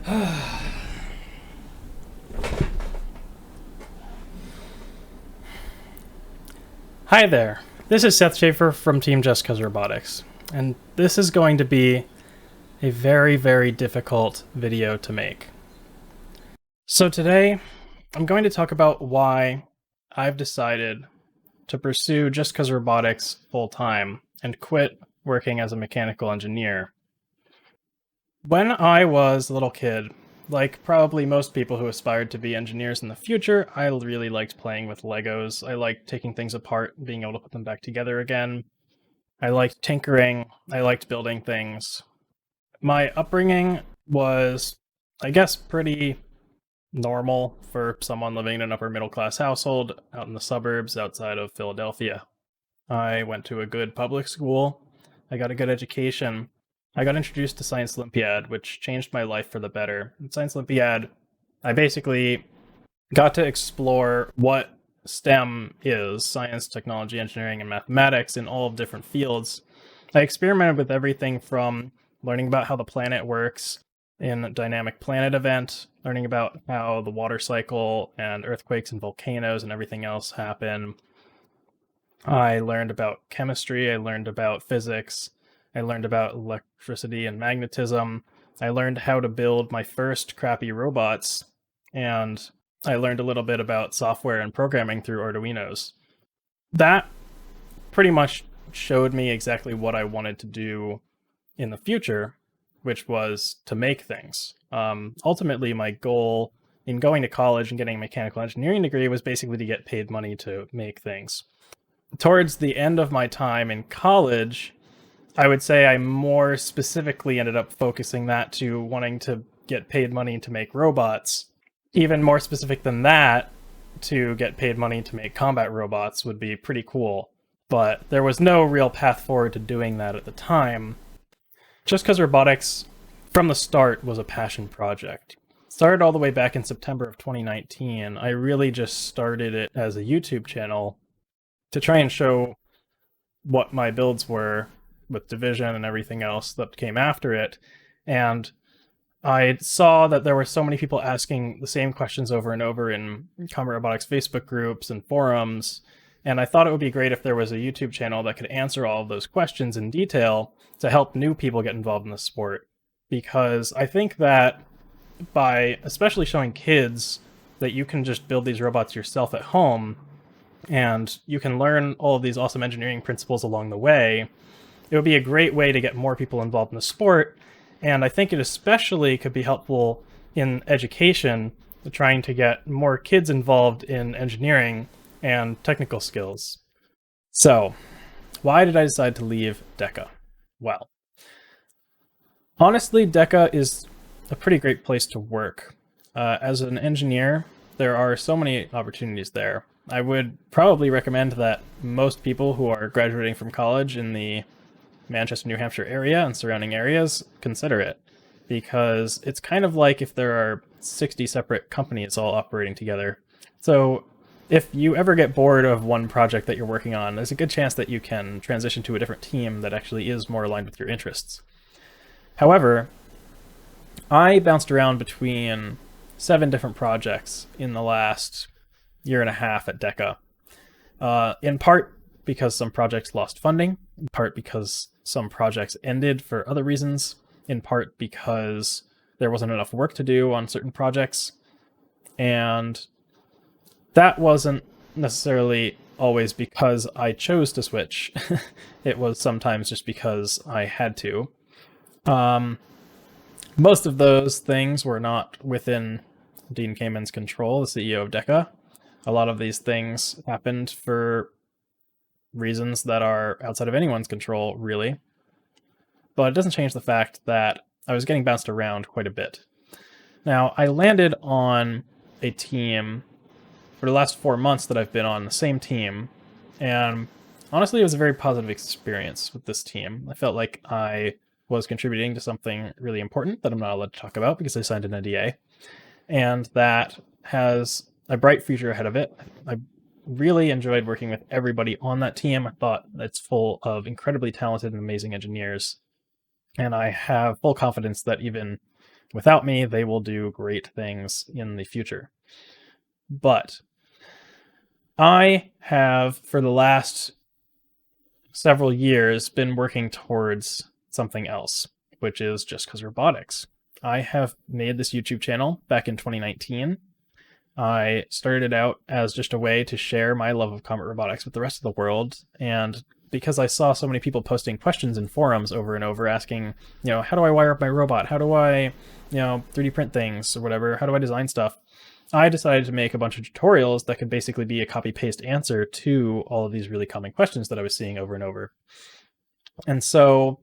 Hi there, this is Seth Schaefer from Team Just Cause Robotics, and this is going to be a very difficult video to make. So today, I'm going to talk about why I've decided to pursue Just Cause Robotics full-time and quit working as a mechanical engineer. When I was a little kid, like probably most people who aspired to be engineers in the future, I really liked playing with Legos. I liked taking things apart and being able to put them back together again. I liked tinkering. I liked building things. My upbringing was, I guess, pretty normal for someone living in an upper middle class household out in the suburbs outside of Philadelphia. I went to a good public school. I got a good education. I got introduced to Science Olympiad, which changed my life for the better. In Science Olympiad, I basically got to explore what STEM is, science, technology, engineering, and mathematics in all of different fields. I experimented with everything from learning about how the planet works in a dynamic planet event, learning about how the water cycle and earthquakes and volcanoes and everything else happen. I learned about chemistry, I learned about physics, I learned about electricity and magnetism. I learned how to build my first crappy robots, and I learned a little bit about software and programming through Arduinos. That pretty much showed me exactly what I wanted to do in the future, which was to make things. Ultimately, my goal in going to college and getting a mechanical engineering degree was basically to get paid money to make things. Towards the end of my time in college, I would say I more specifically ended up focusing that to wanting to get paid money to make robots. Even more specific than that, to get paid money to make combat robots would be pretty cool. But there was no real path forward to doing that at the time. Just Cause Robotics, from the start, was a passion project. Started all the way back in September of 2019. I really just started it as a YouTube channel to try and show what my builds were with Division and everything else that came after it. And I saw that there were so many people asking the same questions over and over in Combat Robotics Facebook groups and forums. And I thought it would be great if there was a YouTube channel that could answer all of those questions in detail to help new people get involved in the sport. Because I think that by especially showing kids that you can just build these robots yourself at home, and you can learn all of these awesome engineering principles along the way, it would be a great way to get more people involved in the sport. And I think it especially could be helpful in education, trying to get more kids involved in engineering and technical skills. So, why did I decide to leave DEKA? Well, honestly, DEKA is a pretty great place to work. As an engineer, there are so many opportunities there. I would probably recommend that most people who are graduating from college in the Manchester, New Hampshire area and surrounding areas consider it, because it's kind of like if there are 60 separate companies all operating together. So if you ever get bored of one project that you're working on, there's a good chance that you can transition to a different team that actually is more aligned with your interests. However, I bounced around between 7 different projects in the last year and a half at DEKA, in part because some projects lost funding, in part because some projects ended for other reasons, in part because there wasn't enough work to do on certain projects. And that wasn't necessarily always because I chose to switch. It was sometimes just because I had to. Most of those things were not within Dean Kamen's control, the CEO of DEKA. A lot of these things happened for reasons that are outside of anyone's control, really. But it doesn't change the fact that I was getting bounced around quite a bit. Now, I landed on a team for the last 4 months that I've been on the same team, and honestly, it was a very positive experience with this team. I felt like I was contributing to something really important that I'm not allowed to talk about because I signed an NDA, and that has a bright future ahead of it. I really enjoyed working with everybody on that team. I thought it's full of incredibly talented and amazing engineers, and I have full confidence that even Without me, they will do great things in the future. But I have, for the last several years, been working towards something else, which is Just Cause Robotics. I have made this YouTube channel back in 2019. I started it out as just a way to share my love of combat robotics with the rest of the world, and because I saw so many people posting questions in forums over and over asking, how do I wire up my robot? How do I, 3D print things or whatever? How do I design stuff? I decided to make a bunch of tutorials that could basically be a copy-paste answer to all of these really common questions that I was seeing over and over. And so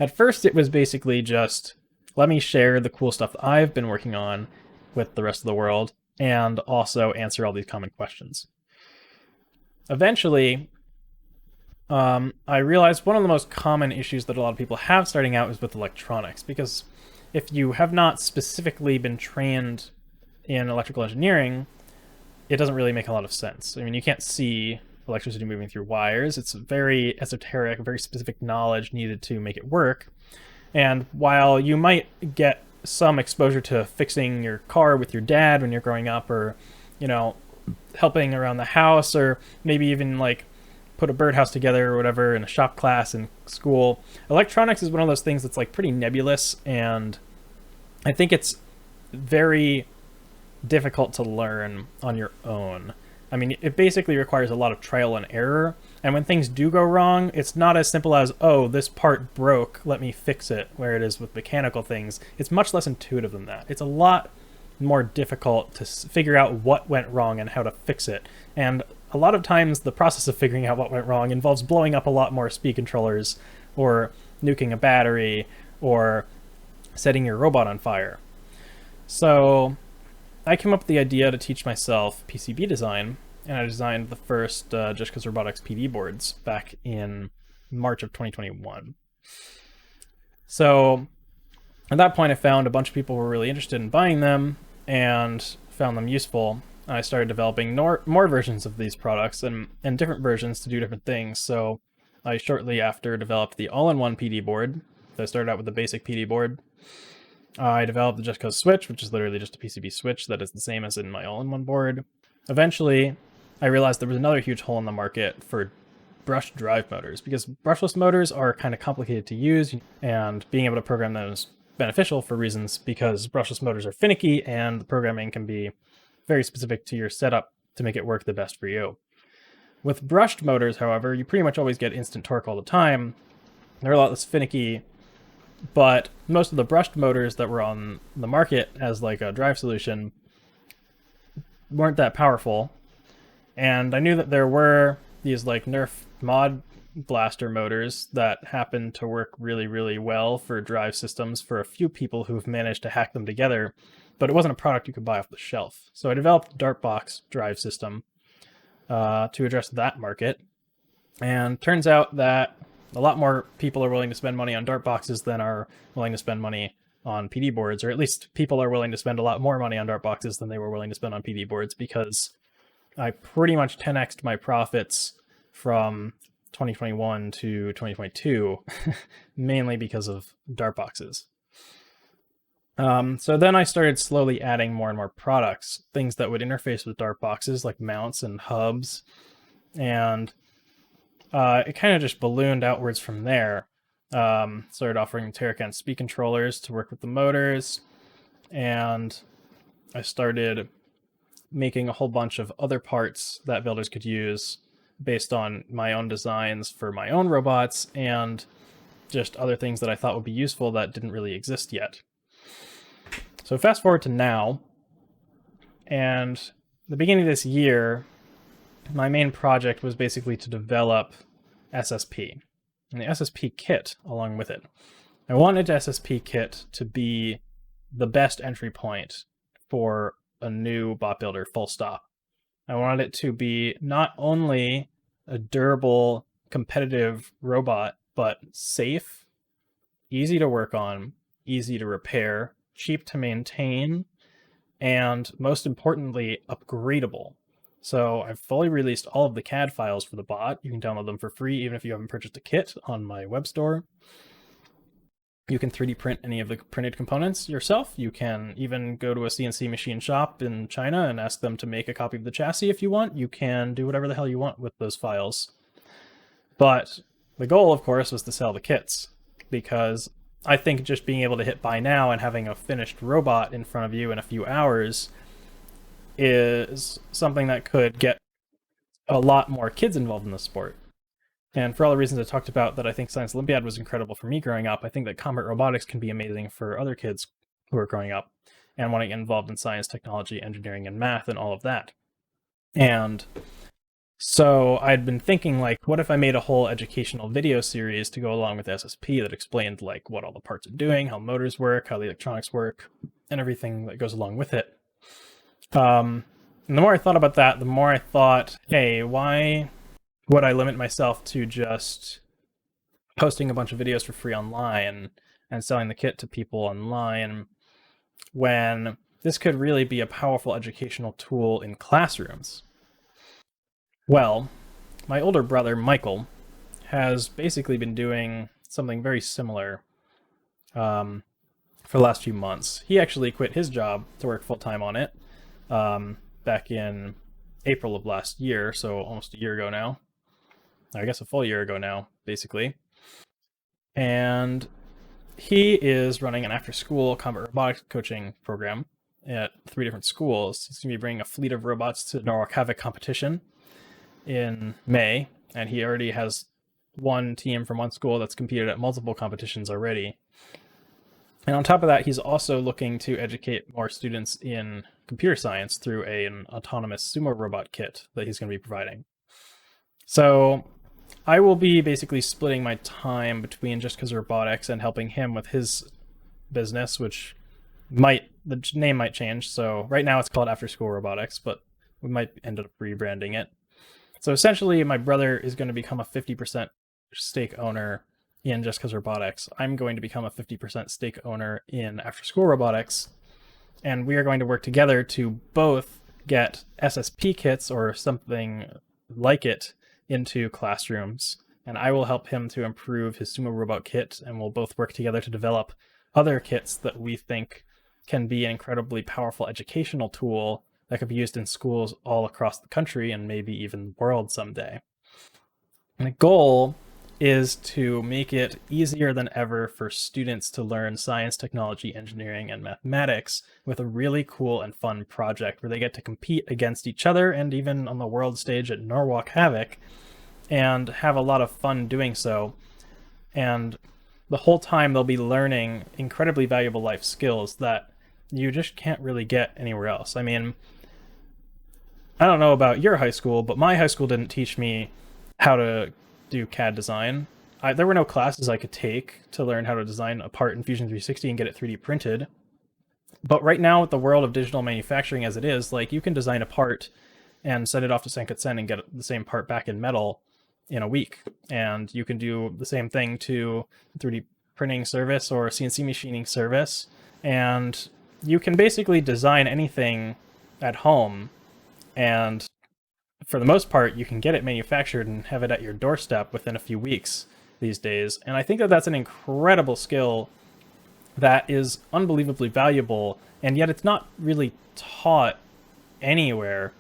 at first it was basically just, let me share the cool stuff that I've been working on with the rest of the world, and also answer all these common questions. Eventually, I realized one of the most common issues that a lot of people have starting out is with electronics, because if you have not specifically been trained in electrical engineering, it doesn't really make a lot of sense. I mean, you can't see electricity moving through wires. It's very esoteric, very specific knowledge needed to make it work. And while you might get some exposure to fixing your car with your dad when you're growing up, or helping around the house, or maybe even like put a birdhouse together or whatever in a shop class in school, electronics is one of those things that's like pretty nebulous, and I think it's very difficult to learn on your own. I mean, it basically requires a lot of trial and error, and when things do go wrong, it's not as simple as, oh, this part broke, let me fix it, where it is with mechanical things. It's much less intuitive than that. It's a lot more difficult to figure out what went wrong and how to fix it. And a lot of times the process of figuring out what went wrong involves blowing up a lot more speed controllers, or nuking a battery, or setting your robot on fire. So I came up with the idea to teach myself PCB design, and I designed the first Just Cause Robotics PD boards back in March of 2021. So at that point, I found a bunch of people were really interested in buying them and found them useful. I started developing more versions of these products and different versions to do different things. So I shortly after developed the all-in-one PD board. So I started out with the basic PD board. I developed the Just Cause switch, which is literally just a PCB switch that is the same as in my all-in-one board. Eventually, I realized there was another huge hole in the market for brushed drive motors, because brushless motors are kind of complicated to use, and being able to program them is beneficial for reasons because brushless motors are finicky and the programming can be very specific to your setup to make it work the best for you. With brushed motors, however, you pretty much always get instant torque all the time. They're a lot less finicky, but most of the brushed motors that were on the market as like a drive solution weren't that powerful. And I knew that there were these like Nerf mod blaster motors that happen to work really, really well for drive systems for a few people who've managed to hack them together, but it wasn't a product you could buy off the shelf. So I developed a Dartbox drive system to address that market. And turns out that a lot more people are willing to spend money on Dart boxes than are willing to spend money on PD boards, or at least people are willing to spend a lot more money on Dart boxes than they were willing to spend on PD boards, because I pretty much 10x'd my profits from 2021 to 2022, mainly because of Dart boxes. So then I started slowly adding more and more products, things that would interface with Dart boxes like mounts and hubs, and it kind of just ballooned outwards from there. Started offering Terracan speed controllers to work with the motors, and I started making a whole bunch of other parts that builders could use based on my own designs for my own robots, and just other things that I thought would be useful that didn't really exist yet. So fast forward to now, and the beginning of this year, my main project was basically to develop SSP, and the SSP kit along with it. I wanted SSP kit to be the best entry point for a new bot builder, full stop. I wanted it to be not only a durable, competitive robot, but safe, easy to work on, easy to repair, cheap to maintain, and most importantly, upgradable. So I've fully released all of the CAD files for the bot. You can download them for free even if you haven't purchased a kit on my web store. You can 3D print any of the printed components yourself. You can even go to a CNC machine shop in China and ask them to make a copy of the chassis if you want. You can do whatever the hell you want with those files. But the goal, of course, was to sell the kits, because I think just being able to hit buy now and having a finished robot in front of you in a few hours is something that could get a lot more kids involved in the sport. And for all the reasons I talked about that I think Science Olympiad was incredible for me growing up, I think that combat robotics can be amazing for other kids who are growing up and want to get involved in science, technology, engineering, and math and all of that. And so I'd been thinking, like, what if I made a whole educational video series to go along with SSP that explained, like, what all the parts are doing, how motors work, how the electronics work, and everything that goes along with it. And the more I thought about that, the more I thought, hey, why would I limit myself to just posting a bunch of videos for free online and selling the kit to people online when this could really be a powerful educational tool in classrooms? Well, my older brother, Michael, has basically been doing something very similar for the last few months. He actually quit his job to work full-time on it back in April of last year, so almost a year ago now. I guess a full year ago now, basically. And he is running an after-school combat robotics coaching program at 3 different schools. He's going to be bringing a fleet of robots to the Norwalk Havoc competition in May, and he already has one team from one school that's competed at multiple competitions already. And on top of that, he's also looking to educate more students in computer science through an autonomous sumo robot kit that he's going to be providing. So I will be basically splitting my time between Just 'Cause Robotics and helping him with his business, which the name might change. So right now it's called After School Robotics, but we might end up rebranding it. So essentially, my brother is going to become a 50% stake owner in Just 'Cause Robotics. I'm going to become a 50% stake owner in After School Robotics, and we are going to work together to both get SSP kits or something like it into classrooms, and I will help him to improve his sumo robot kit, and we'll both work together to develop other kits that we think can be an incredibly powerful educational tool that could be used in schools all across the country and maybe even the world someday. And the goal is to make it easier than ever for students to learn science, technology, engineering, and mathematics with a really cool and fun project where they get to compete against each other and even on the world stage at Norwalk Havoc and have a lot of fun doing so. And the whole time they'll be learning incredibly valuable life skills that you just can't really get anywhere else. I mean, I don't know about your high school, but my high school didn't teach me how to do CAD design. There were no classes I could take to learn how to design a part in Fusion 360 and get it 3D printed. But right now, with the world of digital manufacturing as it is, like, you can design a part and send it off to Sankatsen and get the same part back in metal in a week. And you can do the same thing to 3D printing service or CNC machining service. And you can basically design anything at home, and for the most part, you can get it manufactured and have it at your doorstep within a few weeks these days. And I think that that's an incredible skill that is unbelievably valuable, and yet it's not really taught anywhere.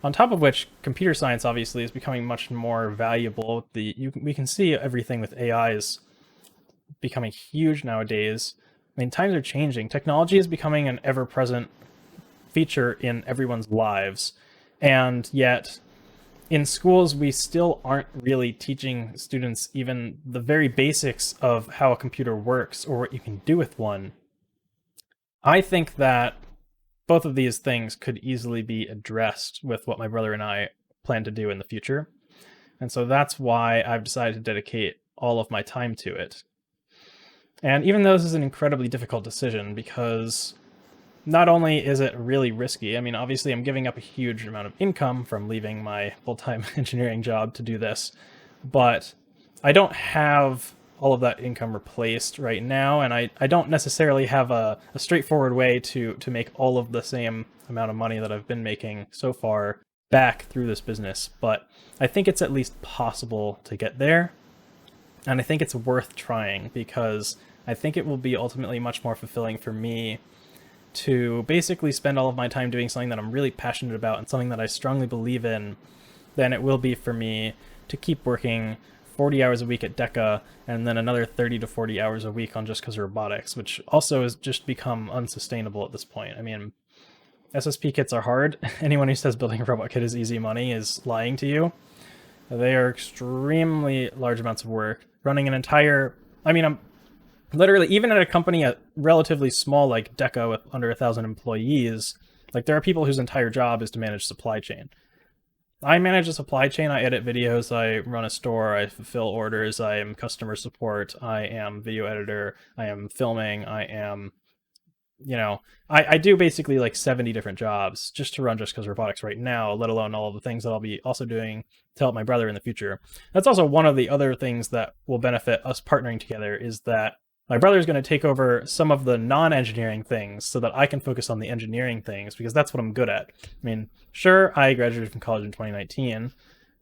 On top of which, computer science obviously is becoming much more valuable. We can see everything with AI is becoming huge nowadays. I mean, times are changing. Technology is becoming an ever-present feature in everyone's lives. And yet, in schools, we still aren't really teaching students even the very basics of how a computer works or what you can do with one. I think that both of these things could easily be addressed with what my brother and I plan to do in the future. And so that's why I've decided to dedicate all of my time to it. And even though this is an incredibly difficult decision, because not only is it really risky, I mean, obviously I'm giving up a huge amount of income from leaving my full-time engineering job to do this, but I don't have all of that income replaced right now, and I don't necessarily have a straightforward way to make all of the same amount of money that I've been making so far back through this business, but I think it's at least possible to get there, and I think it's worth trying, because I think it will be ultimately much more fulfilling for me to basically spend all of my time doing something that I'm really passionate about and something that I strongly believe in than it will be for me to keep working 40 hours a week at DEKA and then another 30 to 40 hours a week on Just Because Robotics, which also has just become unsustainable at this point. I mean, SSP kits are hard. Anyone who says building a robot kit is easy money is lying to you. They are extremely large amounts of work. Running an entire... I mean, I'm literally, even at a company relatively small like DEKA with under 1,000 employees, like there are people whose entire job is to manage supply chain. I manage a supply chain, I edit videos, I run a store, I fulfill orders, I am customer support, I am video editor, I am filming, I am, you know, I do basically like 70 different jobs just to run Just Because Robotics right now, let alone all of the things that I'll be also doing to help my brother in the future. That's also one of the other things that will benefit us partnering together, is that my brother's going to take over some of the non-engineering things so that I can focus on the engineering things, because that's what I'm good at. I mean, sure, I graduated from college in 2019,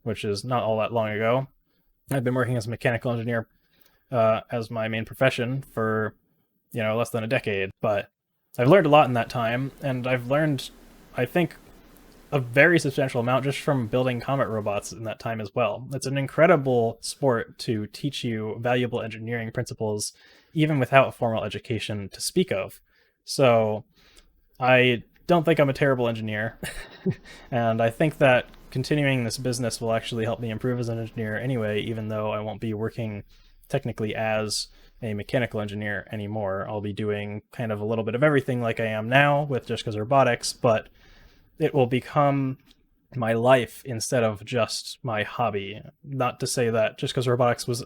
which is not all that long ago. I've been working as a mechanical engineer as my main profession for, you know, less than a decade, but I've learned a lot in that time, and I've learned, I think, a very substantial amount just from building combat robots in that time as well. It's an incredible sport to teach you valuable engineering principles, even without a formal education to speak of. So I don't think I'm a terrible engineer, and I think that continuing this business will actually help me improve as an engineer anyway, even though I won't be working technically as a mechanical engineer anymore. I'll be doing kind of a little bit of everything like I am now with Just Because Robotics, but it will become my life instead of just my hobby. Not to say that Just Because Robotics was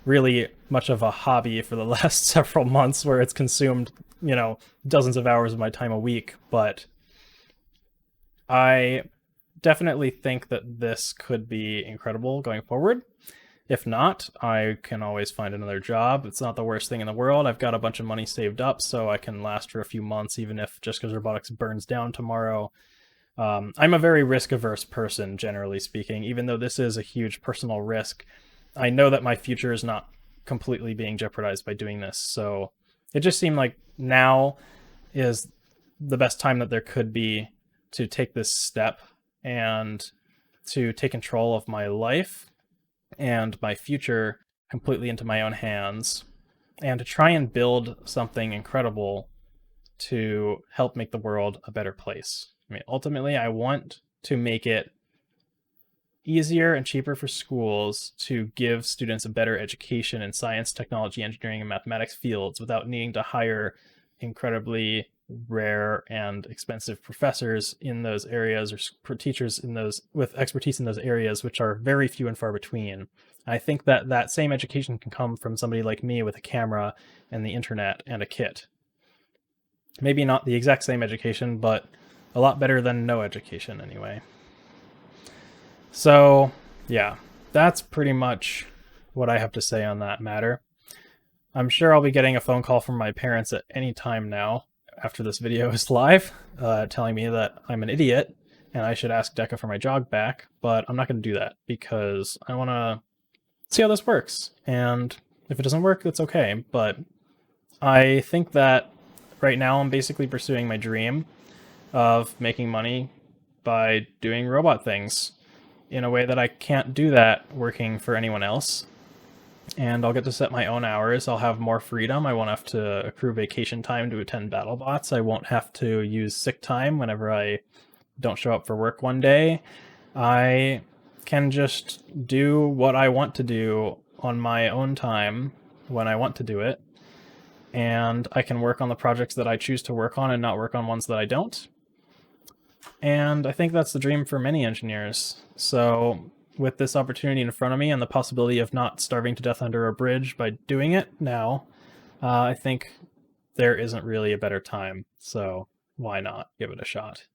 really much of a hobby for the last several months, where it's consumed, you know, dozens of hours of my time a week, but I definitely think that this could be incredible going forward. If not, I can always find another job. It's not the worst thing in the world. I've got a bunch of money saved up, so I can last for a few months, even if Just Because Robotics burns down tomorrow. I'm a very risk-averse person, generally speaking. Even though this is a huge personal risk, I know that my future is not completely being jeopardized by doing this. So it just seemed like now is the best time that there could be to take this step and to take control of my life and my future completely into my own hands, and to try and build something incredible to help make the world a better place. I mean, ultimately, I want to make it easier and cheaper for schools to give students a better education in science, technology, engineering, and mathematics fields without needing to hire incredibly rare and expensive professors in those areas, or teachers in those with expertise in those areas, which are very few and far between. I think that that same education can come from somebody like me with a camera and the internet and a kit. Maybe not the exact same education, but a lot better than no education anyway. So yeah, that's pretty much what I have to say on that matter. I'm sure I'll be getting a phone call from my parents at any time now after this video is live, telling me that I'm an idiot and I should ask DEKA for my job back, but I'm not going to do that because I want to see how this works. And if it doesn't work, that's okay. But I think that right now I'm basically pursuing my dream of making money by doing robot things in a way that I can't do that working for anyone else. And I'll get to set my own hours. I'll have more freedom. I won't have to accrue vacation time to attend BattleBots. I won't have to use sick time whenever I don't show up for work one day. I can just do what I want to do on my own time when I want to do it. And I can work on the projects that I choose to work on and not work on ones that I don't. And I think that's the dream for many engineers. So with this opportunity in front of me and the possibility of not starving to death under a bridge by doing it now, I think there isn't really a better time. So why not give it a shot?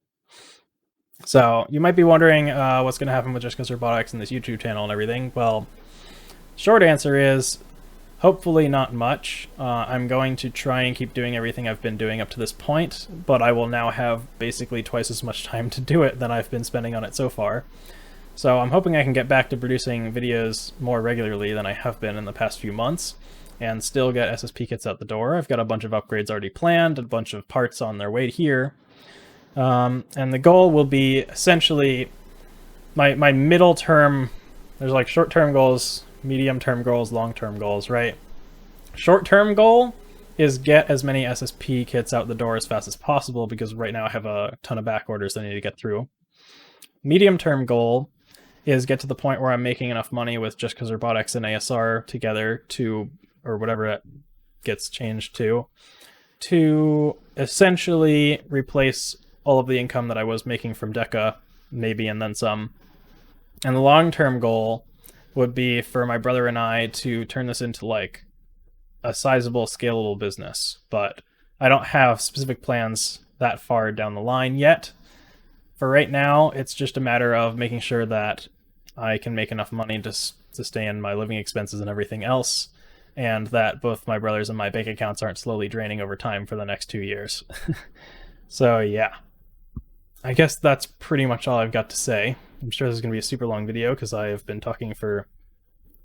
So you might be wondering what's going to happen with Just Because Robotics and this YouTube channel and everything. Well, short answer is hopefully not much. I'm going to try and keep doing everything I've been doing up to this point, but I will now have basically twice as much time to do it than I've been spending on it so far. So I'm hoping I can get back to producing videos more regularly than I have been in the past few months, and still get SSP kits out the door. I've got a bunch of upgrades already planned, a bunch of parts on their way here. And the goal will be essentially my middle term. There's like short-term goals, medium-term goals, long-term goals, right? Short-term goal is get as many SSP kits out the door as fast as possible, because right now I have a ton of back orders I need to get through. Medium-term goal is get to the point where I'm making enough money with Just Cause Robotics and ASR together to, or whatever it gets changed to essentially replace all of the income that I was making from DEKA, maybe, and then some. And the long-term goal would be for my brother and I to turn this into like a sizable, scalable business. But I don't have specific plans that far down the line yet. For right now, it's just a matter of making sure that I can make enough money to sustain my living expenses and everything else, and that both my brothers and my bank accounts aren't slowly draining over time for the next 2 years. So yeah, I guess that's pretty much all I've got to say. I'm sure this is going to be a super long video because I have been talking for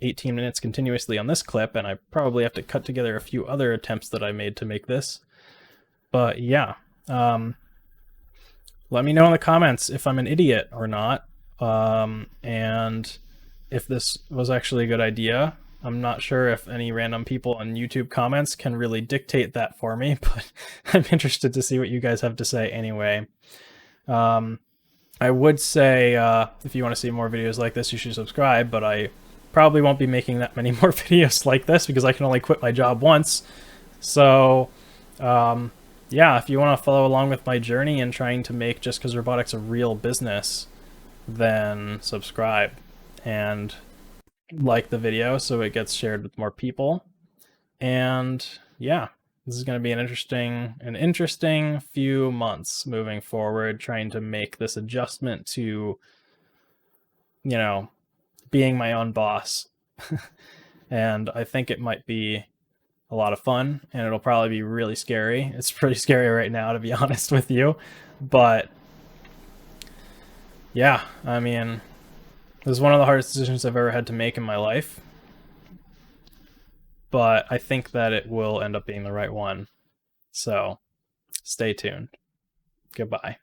18 minutes continuously on this clip, and I probably have to cut together a few other attempts that I made to make this. But yeah, let me know in the comments if I'm an idiot or not, and if this was actually a good idea. I'm not sure if any random people on YouTube comments can really dictate that for me, but I'm interested to see what you guys have to say anyway. I would say if you want to see more videos like this, you should subscribe, but I probably won't be making that many more videos like this because I can only quit my job once. So yeah, if you want to follow along with my journey in trying to make Just Cause Robotics a real business, then subscribe and like the video so it gets shared with more people. And yeah, this is going to be an interesting few months moving forward, trying to make this adjustment to, you know, being my own boss. And I think it might be a lot of fun, and it'll probably be really scary. It's pretty scary right now, to be honest with you. But yeah, I mean, this is one of the hardest decisions I've ever had to make in my life. But I think that it will end up being the right one. So stay tuned. Goodbye.